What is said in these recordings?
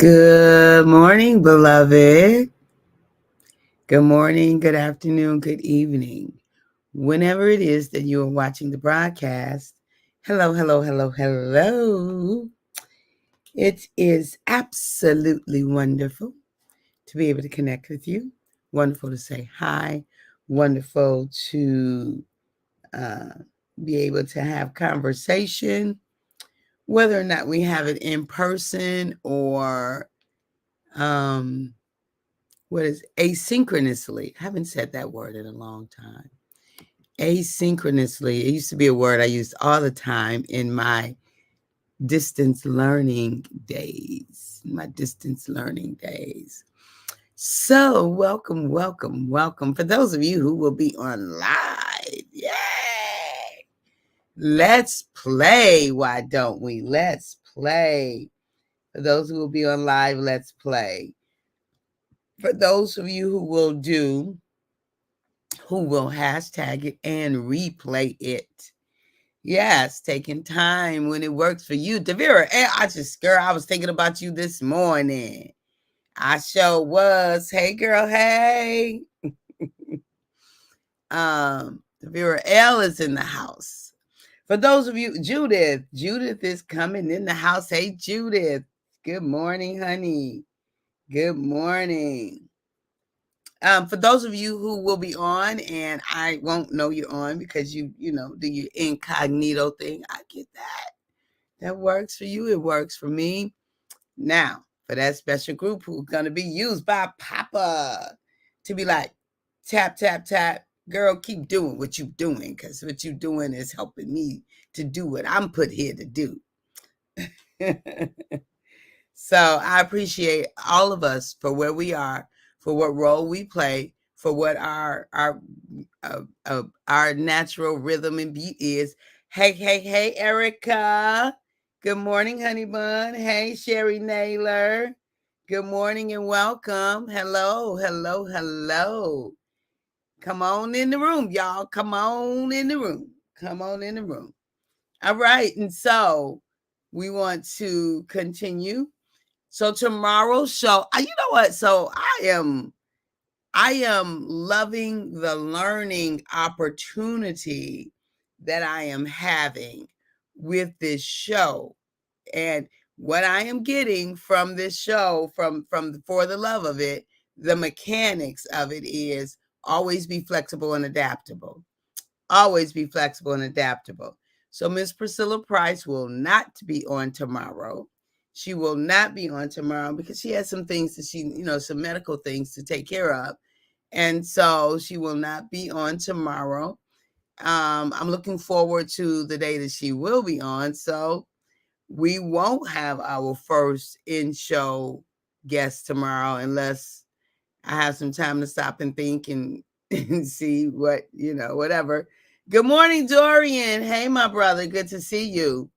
Good morning, beloved. Good morning, good afternoon, good evening. Whenever it is that you are watching the broadcast, hello, hello, hello, hello. It is absolutely wonderful to be able to connect with you. Wonderful to say hi. Wonderful to uh, be able to have conversation, whether or not we have it in person or um, what is asynchronously. I haven't said that word in a long time. Asynchronously, it used to be a word I used all the time in my distance learning days. So, welcome, welcome, welcome. For those of you who will be on live, yay! Let's play. Why don't we? Let's play. For those who will be on live, let's play. For those of you who will hashtag it and replay it. Yes, taking time when it works for you. Devira, I was thinking about you this morning. I sure was. Hey, girl, hey. Devira L is in the house. For those of you, Judith is coming in the house. Hey, Judith. Good morning, honey. Good morning. For those of you who will be on and I won't know you're on because you do your incognito thing, I get that. That works for you. It works for me. Now, for that special group who's going to be used by Papa to be like, tap, tap, tap. Girl, keep doing what you're doing because what you're doing is helping me to do what I'm put here to do. So I appreciate all of us for where we are, for what role we play, for what our natural rhythm and beat is. Hey, hey, hey, Erica. Good morning, honey bun. Hey, Sherry Naylor. Good morning and welcome. Hello, hello, hello. Come on in the room, y'all. Come on in the room. Come on in the room. All right. And so we want to continue. So tomorrow's show, you know what? So I am loving the learning opportunity that I am having with this show. And what I am getting from this show, from for the love of it, the mechanics of it is always be flexible and adaptable. Always be flexible and adaptable. So Miss Priscilla Price will not be on tomorrow. She will not be on tomorrow because she has some things that some medical things to take care of. And so she will not be on tomorrow. I'm looking forward to the day that she will be on. So we won't have our first in-show guest tomorrow unless I have some time to stop and think and see what, whatever. Good morning, Dorian. Hey, my brother. Good to see you.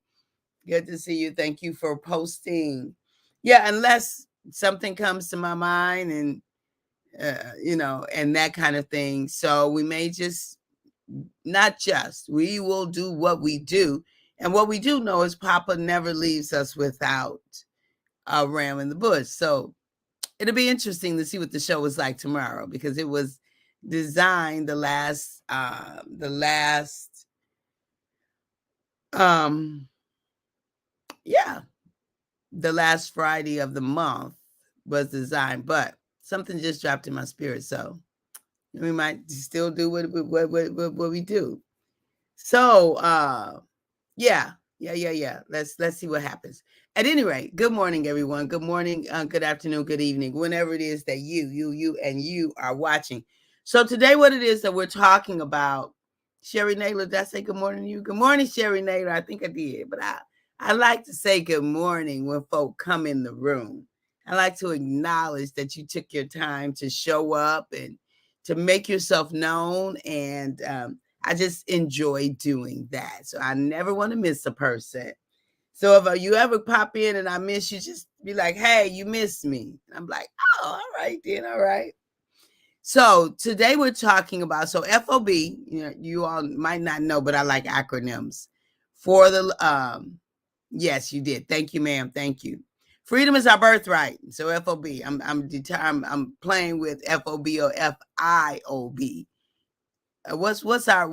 Good to see you. Thank you for posting. Yeah, unless something comes to my mind and, and that kind of thing. So we may we will do what we do. And what we do know is Papa never leaves us without a ram in the bush. So it'll be interesting to see what the show is like tomorrow because it was designed the last Friday of the month was designed, but something just dropped in my spirit, so we might still do what we do. So yeah. Let's see what happens. At any rate, good morning, everyone. Good morning, good afternoon, good evening, whenever it is that you are watching. So today, what it is that we're talking about, Sherry Naylor, did I say good morning to you? Good morning, Sherry Naylor. I think I did, but I like to say good morning when folk come in the room. I like to acknowledge that you took your time to show up and to make yourself known, and I just enjoy doing that. So I never want to miss a person. So if you ever pop in and I miss you, just be like, hey, you missed me. And I'm like, oh, all right then, all right. So today we're talking about, FOB, you all might not know, but I like acronyms. For the, yes, you did. Thank you, ma'am. Thank you. Freedom is our birthright. So FOB. I'm playing with FOB or FIOB. What's our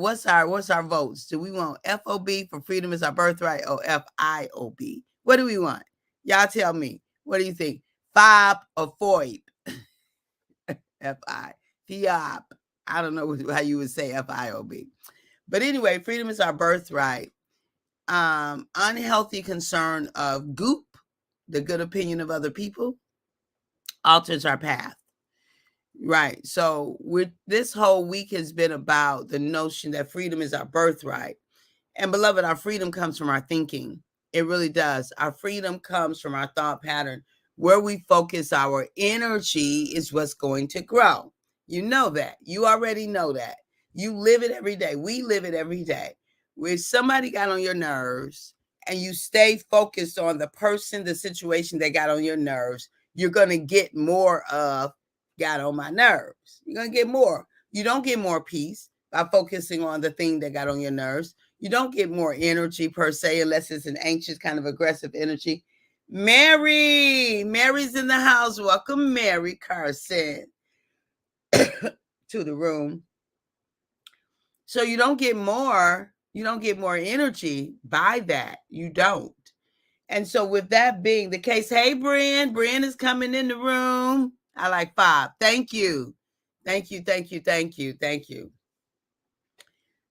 votes? Do we want FOB for freedom is our birthright or FIOB? What do we want? Y'all tell me. What do you think? FOB or FOIB? FI. FIOB. I don't know how you would say FIOB. But anyway, freedom is our birthright. Unhealthy concern of Goop, the good opinion of other people, alters our path. Right. So this whole week has been about the notion that freedom is our birthright. And beloved, our freedom comes from our thinking. It really does. Our freedom comes from our thought pattern. Where we focus our energy is what's going to grow. You know that. You already know that. You live it every day. We live it every day. Where somebody got on your nerves and you stay focused on the person, the situation that got on your nerves, you're going to get more of got on my nerves. You're going to get more. You don't get more peace by focusing on the thing that got on your nerves. You don't get more energy per se, unless it's an anxious kind of aggressive energy. Mary's in the house. Welcome, Mary Carson, to the room. So you don't get more energy by that. You don't. And so with that being the case, hey, Brian is coming in the room. I like FOB. Thank you.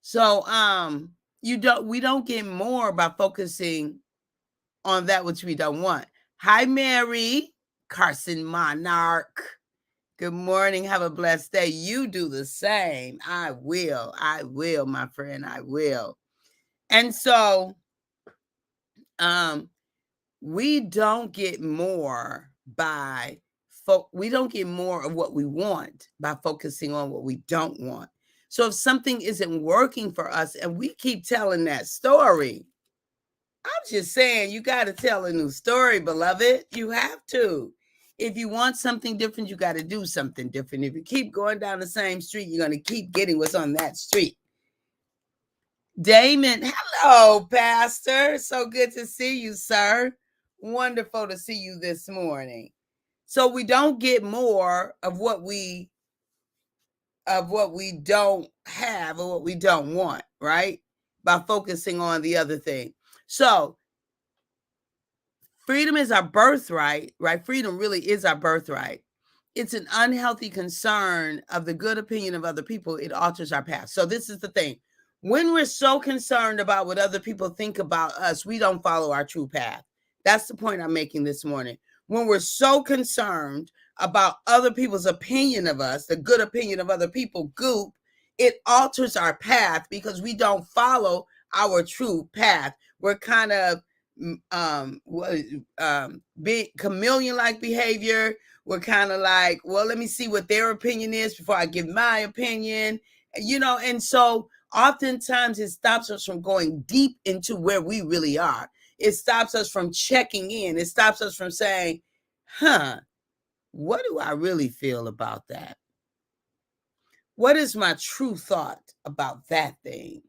So we don't get more by focusing on that which we don't want. Hi, Mary Carson Monarch. Good morning. Have a blessed day. You do the same. I will, my friend. I will. And so we don't get more we don't get more of what we want by focusing on what we don't want. So if something isn't working for us and we keep telling that story, I'm just saying you got to tell a new story, beloved. You have to. If you want something different, you got to do something different. If you keep going down the same street, you're going to keep getting what's on that street. Damon, hello, Pastor. So good to see you, sir. Wonderful to see you this morning. So we don't get more of what we don't have or what we don't want, right? By focusing on the other thing. So freedom is our birthright, right? Freedom really is our birthright. It's an unhealthy concern of the good opinion of other people. It alters our path. So this is the thing. When we're so concerned about what other people think about us, we don't follow our true path. That's the point I'm making this morning. When we're so concerned about other people's opinion of us, the good opinion of other people, Goop, it alters our path because we don't follow our true path. We're kind of chameleon-like behavior. We're kind of like, well, let me see what their opinion is before I give my opinion, and so oftentimes it stops us from going deep into where we really are. It stops us from checking in. It stops us from saying, what do I really feel about that? What is my true thought about that thing?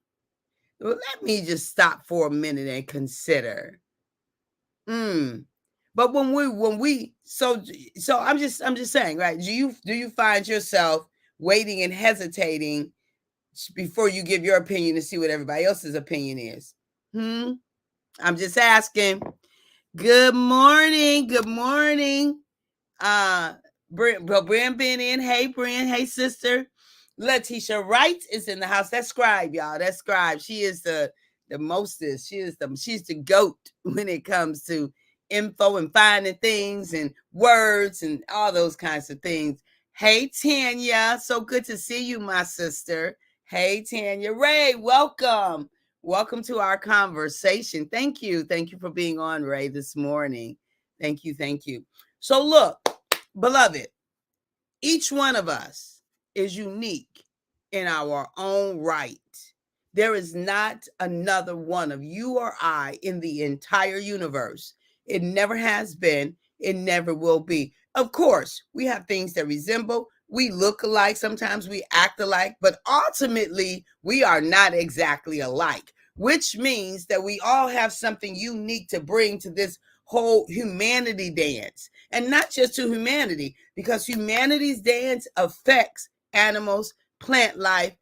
Well, let me just stop for a minute and consider. But when we so I'm just saying, right? Do you find yourself waiting and hesitating before you give your opinion to see what everybody else's opinion is? I'm just asking. Good morning. Brian been in. Hey, Brian. Hey, sister. Letitia Wright is in the house. That's Scribe, y'all. That's Scribe. She is the mostest. She's the GOAT when it comes to info and finding things and words and all those kinds of things. Hey, Tanya. So good to see you, my sister. Hey, Tanya. Ray, welcome. Welcome to our conversation. Thank you. Thank you for being on, Ray, this morning. Thank you. So look, beloved, each one of us is unique in our own right. There is not another one of you or I in the entire universe. It never has been. It never will be. Of course, we have things that resemble. We look alike. Sometimes we act alike. But ultimately, we are not exactly alike, which means that we all have something unique to bring to this whole humanity dance, and not just to humanity, because humanity's dance affects animals, plant life,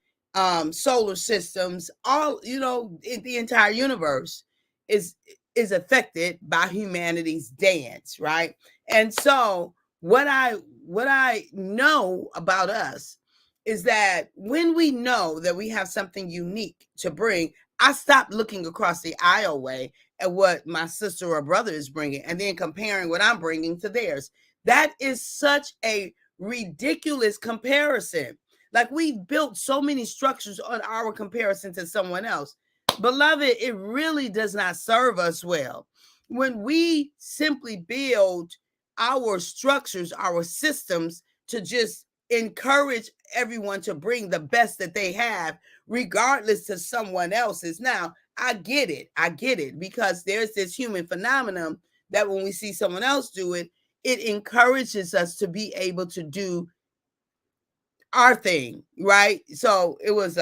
solar systems, all, the entire universe is affected by humanity's dance, right? And so what I know about us is that when we know that we have something unique to bring, I stop looking across the aisleway at what my sister or brother is bringing and then comparing what I'm bringing to theirs. That is such a ridiculous comparison. Like, we've built so many structures on our comparison to someone else. Beloved, it really does not serve us well. When we simply build our structures, our systems, to just encourage everyone to bring the best that they have, regardless to someone else's. Now, I get it, because there's this human phenomenon that when we see someone else do it, it encourages us to be able to do our thing, right? So there was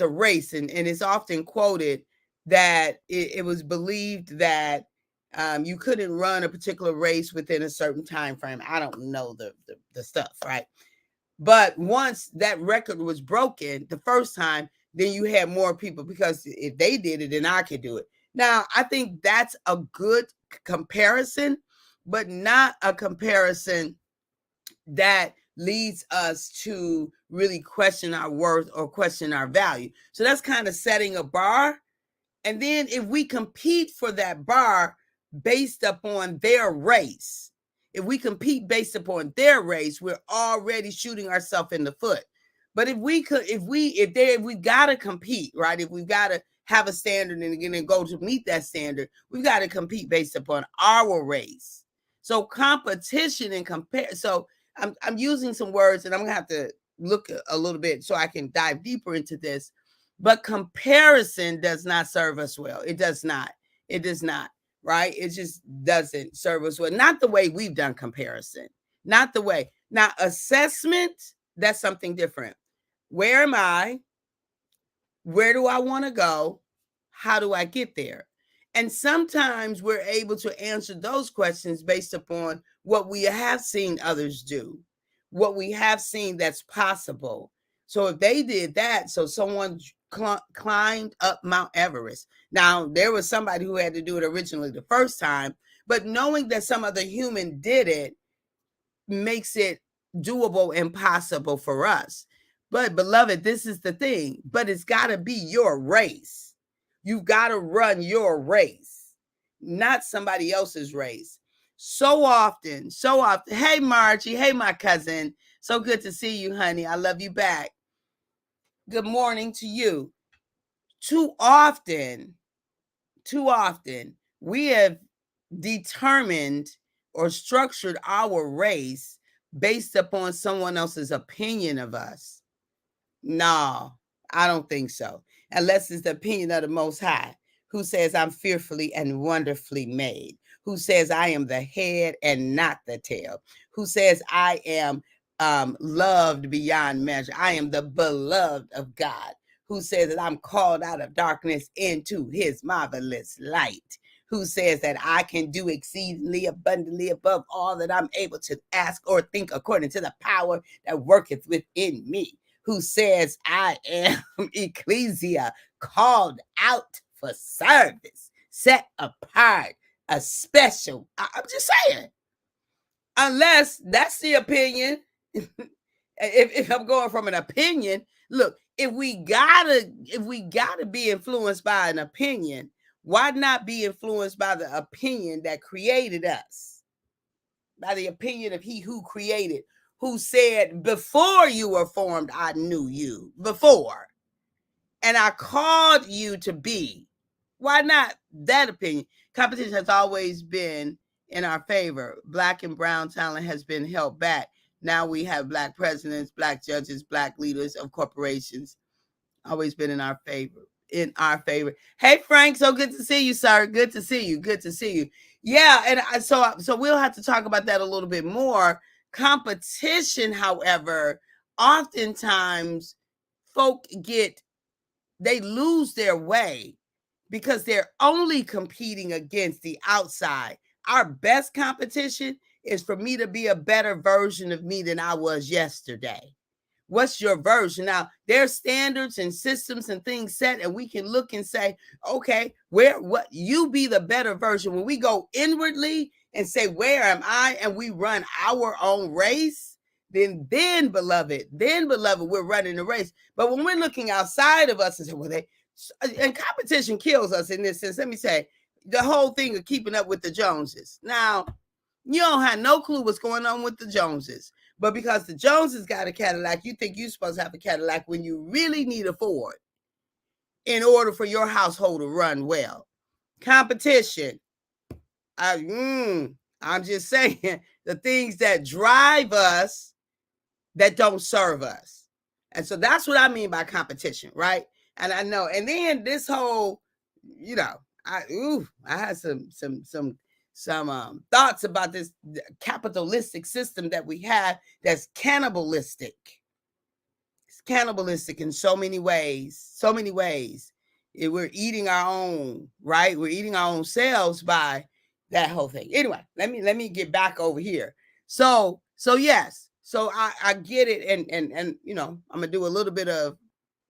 a race, and it's often quoted that it was believed that you couldn't run a particular race within a certain time frame. I don't know the stuff, right? But once that record was broken the first time, then you had more people, because if they did it, then I could do it. Now, I think that's a good comparison, but not a comparison that leads us to really question our worth or question our value. So that's kind of setting a bar. And then if we compete for that bar based upon their race, if we compete based upon their race, we're already shooting ourselves in the foot. But if we got to compete, right? If we've got to have a standard and again go to meet that standard, we've got to compete based upon our race. So competition and compare. So I'm using some words, and I'm gonna have to look a little bit so I can dive deeper into this. But comparison does not serve us well. It does not. It does not. Right? It just doesn't serve us well. Not the way we've done comparison. Not the way. Now, assessment, that's something different. Where am I? Where do I want to go? How do I get there? And sometimes we're able to answer those questions based upon what we have seen others do, what we have seen that's possible. So if they did that, so someone climbed up Mount Everest. Now, there was somebody who had to do it originally the first time, but knowing that some other human did it makes it doable and possible for us. But beloved, this is the thing, but it's got to be your race. You've got to run your race, not somebody else's race. So often. Hey, Margie. Hey, my cousin. So good to see you, honey. I love you back. Good morning to you. Too often, we have determined or structured our race based upon someone else's opinion of us. No, I don't think so. Unless it's the opinion of the Most High, who says I'm fearfully and wonderfully made, who says I am the head and not the tail, who says I am loved beyond measure. I am the beloved of God, who says that I'm called out of darkness into his marvelous light, who says that I can do exceedingly abundantly above all that I'm able to ask or think according to the power that worketh within me, who says I am ecclesia, called out for service, set apart, a special. I'm just saying, unless that's the opinion. if I'm going from an opinion, look, if we gotta be influenced by an opinion, why not be influenced by the opinion that created us? By the opinion of he who created, who said, before you were formed, I knew you. Before. And I called you to be. Why not that opinion? Competition has always been in our favor. Black and brown talent has been held back. Now we have Black presidents, Black judges, Black leaders of corporations. Always been in our favor. Hey, Frank, so good to see you, sir. Good to see you. Yeah, and so we'll have to talk about that a little bit more. Competition, however, oftentimes folk they lose their way because they're only competing against the outside. Our best competition is for me to be a better version of me than I was yesterday. What's your version? Now, there's standards and systems and things set, and we can look and say, okay, what you be the better version. When we go inwardly and say, where am I? And we run our own race, then beloved, we're running the race. But when we're looking outside of us and say, well, and competition kills us in this sense. Let me say, the whole thing of keeping up with the Joneses. Now, you don't have no clue what's going on with the Joneses. But because the Joneses got a Cadillac, you think you're supposed to have a Cadillac when you really need a Ford in order for your household to run well. Competition. I'm just saying, the things that drive us that don't serve us. And so that's what I mean by competition, right? And I know, and then this whole, I had some thoughts about this capitalistic system that we have that's cannibalistic. It's cannibalistic in so many ways. We're eating our own, right? We're eating our own selves by that whole thing. Anyway, let me get back over here. So yes. So I get it, and I'm gonna do a little bit of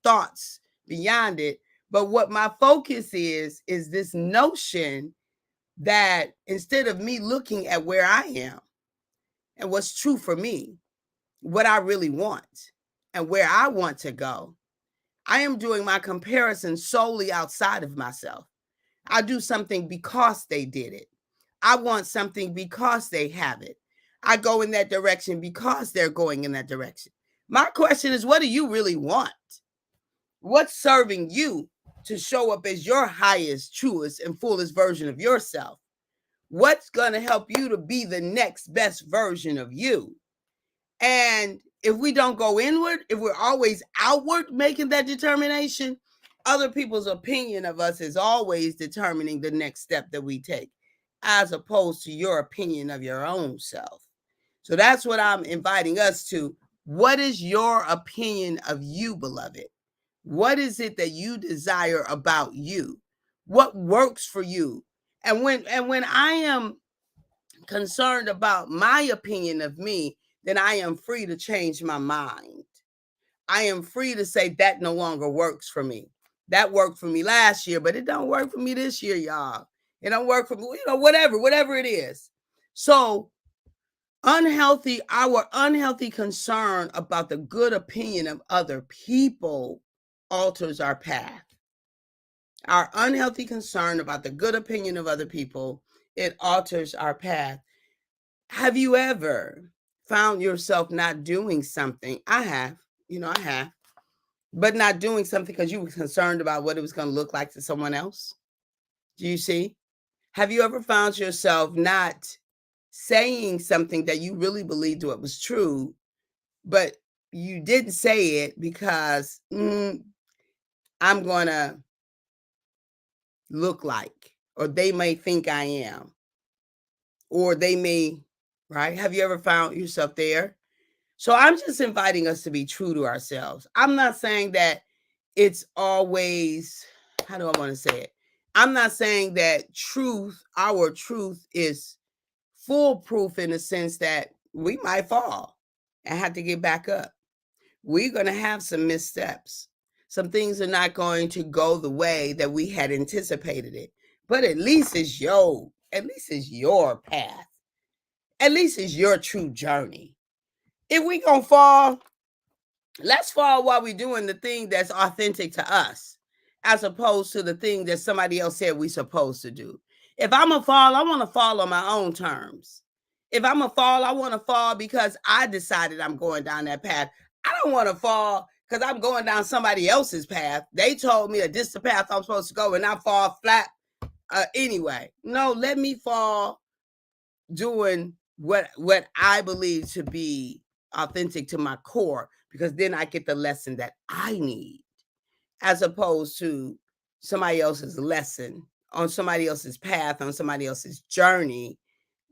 thoughts beyond it. But what my focus is this notion that instead of me looking at where I am and what's true for me, what I really want and where I want to go, I am doing my comparison solely outside of myself. I do something because they did it. I want something because they have it. I go in that direction because they're going in that direction. My question is, what do you really want? What's serving you to show up as your highest, truest, and fullest version of yourself? What's going to help you to be the next best version of you? And if we don't go inward, if we're always outward making that determination, other people's opinion of us is always determining the next step that we take, as opposed to your opinion of your own self. So that's what I'm inviting us to. What is your opinion of you, beloved? What is it that you desire about you? What works for you? And when I am concerned about my opinion of me, then I am free to change my mind. I am free to say that no longer works for me. That worked for me last year, but it don't work for me this year, y'all. It don't work for me, whatever it is. So our unhealthy concern about the good opinion of other people alters our path. Our unhealthy concern about the good opinion of other people, it alters our path. Have you ever found yourself not doing something? I have, but not doing something because you were concerned about what it was going to look like to someone else. Do you see? Have you ever found yourself not saying something that you really believed what was true, but you didn't say it because I'm going to look like, or they may think I am, or they may, right? Have you ever found yourself there? So I'm just inviting us to be true to ourselves. I'm not saying that it's always, how do I want to say it? I'm not saying that our truth is foolproof in the sense that we might fall and have to get back up. We're going to have some missteps. Some things are not going to go the way that we had anticipated it. But at least it's your path. At least it's your true journey. If we gonna fall, let's fall while we're doing the thing that's authentic to us, as opposed to the thing that somebody else said we're supposed to do. If I'm gonna fall, I want to fall on my own terms. If I'm gonna fall, I want to fall because I decided I'm going down that path. I don't want to fall because I'm going down somebody else's path. They told me that this is the path I'm supposed to go, and I fall flat anyway. No, let me fall doing what I believe to be authentic to my core, because then I get the lesson that I need, as opposed to somebody else's lesson on somebody else's path, on somebody else's journey,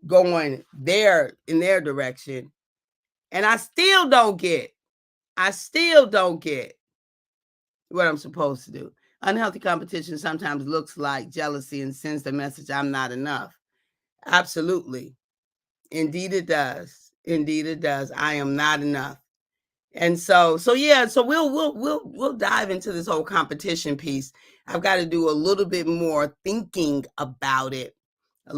going in their direction. And I still don't get what I'm supposed to do. Unhealthy competition sometimes looks like jealousy and sends the message, I'm not enough. Absolutely. Indeed it does. Indeed it does. I am not enough. And so yeah, so we'll dive into this whole competition piece. I've got to do a little bit more thinking about it, to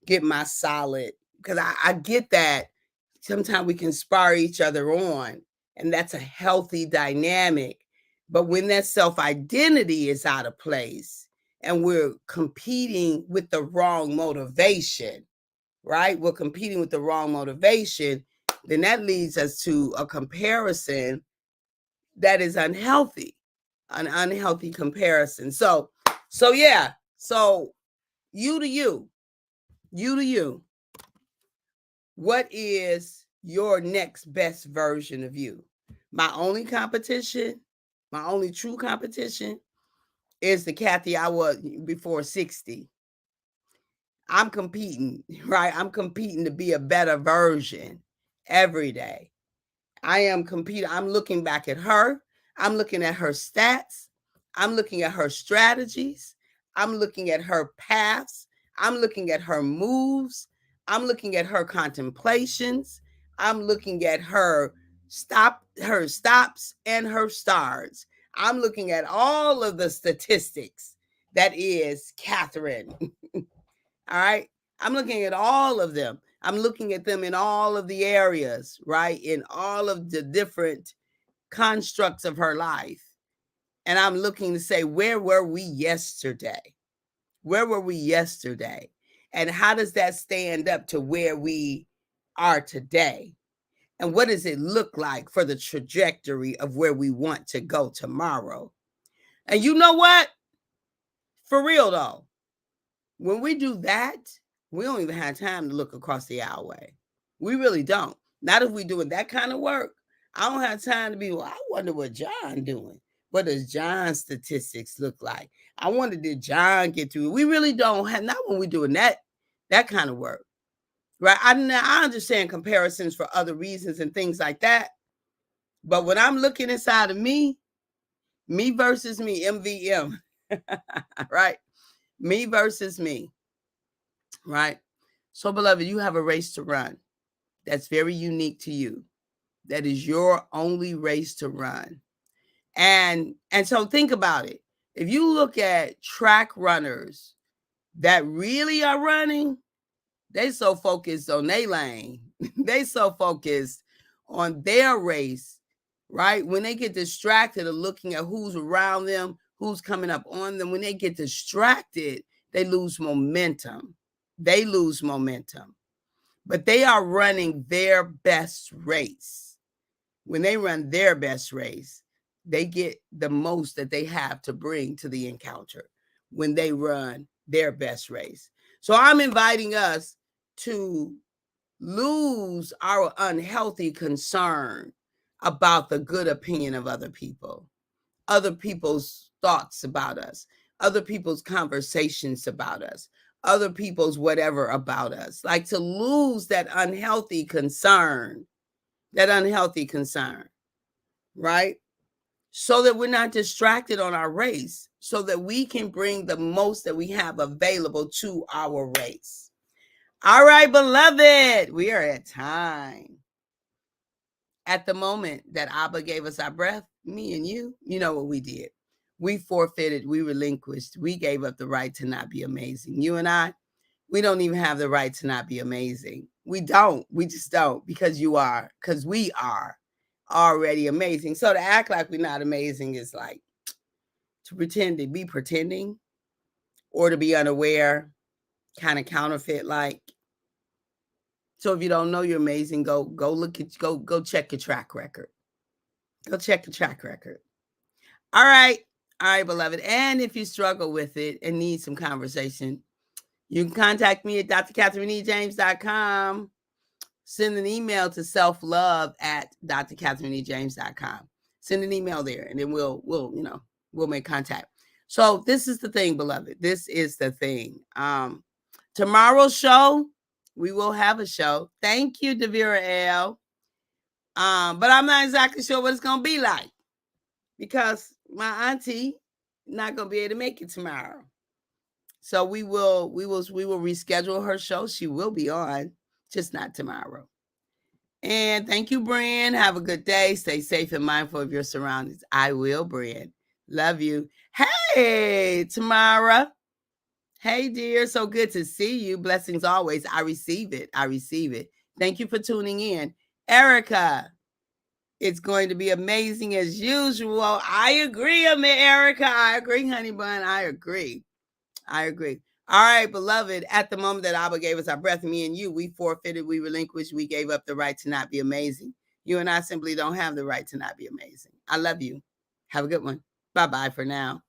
get my solid, because I get that sometimes we can spar each other on, and that's a healthy dynamic. But when that self-identity is out of place and we're competing with the wrong motivation, right? We're competing with the wrong motivation, then that leads us to a comparison that is unhealthy, an unhealthy comparison. So yeah. So you to you, what is your next best version of you? My only competition, my only true competition is the Kathy I was before 60. I'm competing, right? I'm competing to be a better version every day. I am competing. I'm looking back at her. I'm looking at her stats. I'm looking at her strategies. I'm looking at her paths. I'm looking at her moves. I'm looking at her contemplations. I'm looking at her stops and her starts. I'm looking at all of the statistics that is Catherine. All right. I'm looking at all of them. I'm looking at them in all of the areas, right? In all of the different constructs of her life. And I'm looking to say, where were we yesterday? Where were we yesterday? And how does that stand up to where we are today? And what does it look like for the trajectory of where we want to go tomorrow? And you know what? For real though, when we do that, we don't even have time to look across the aisleway. We really don't. Not if we're doing that kind of work. I don't have time to be, well, I wonder what John doing. What does John's statistics look like? I wonder, did John get through? We really don't have, not when we're doing that kind of work. Right? I understand comparisons for other reasons and things like that. But when I'm looking inside of me versus me, MVM, right? Me versus me, right? So, beloved, you have a race to run that's very unique to you. That is your only race to run. And so think about it. If you look at track runners that really are running, they so focused on their lane. They so focused on their race, right? When they get distracted of looking at who's around them, who's coming up on them, when they get distracted, they lose momentum. But they are running their best race. When they run their best race, they get the most that they have to bring to the encounter when they run their best race. So I'm inviting us to lose our unhealthy concern about the good opinion of other people, other people's thoughts about us, other people's conversations about us, other people's whatever about us. Like to lose that unhealthy concern, right? So that we're not distracted on our race, so that we can bring the most that we have available to our race. All right, beloved, we are at time. At the moment that Abba gave us our breath, me and you know what we did. We forfeited, we relinquished, we gave up the right to not be amazing. You and I, we don't even have the right to not be amazing. We don't. We just don't, because we are already amazing. So to act like we're not amazing is like to pretend to be pretending, or to be unaware, kind of counterfeit like. So if you don't know you're amazing, go look at go check your track record. Go check your track record. All right, beloved. And if you struggle with it and need some conversation, you can contact me at drcatherineejames.com. Send an email to selflove@drcatherineejames.com. Send an email there, and then we'll make contact. So this is the thing, beloved. This is the thing. Tomorrow's show, we will have a show. Thank you, Devira L. But I'm not exactly sure what it's gonna be like. because my auntie not gonna be able to make it tomorrow. So we will reschedule her show. She will be on, just not tomorrow. And thank you, Brian. Have a good day. Stay safe and mindful of your surroundings. I will, Brian. Love you. Hey, Tamara. Hey, dear. So good to see you. Blessings always. I receive it. I receive it. Thank you for tuning in. Erica, it's going to be amazing as usual. I agree, Erica. I agree, honey bun. I agree. I agree. All right, beloved, at the moment that Abba gave us our breath, me and you, we forfeited, we relinquished, we gave up the right to not be amazing. You and I simply don't have the right to not be amazing. I love you. Have a good one. Bye-bye for now.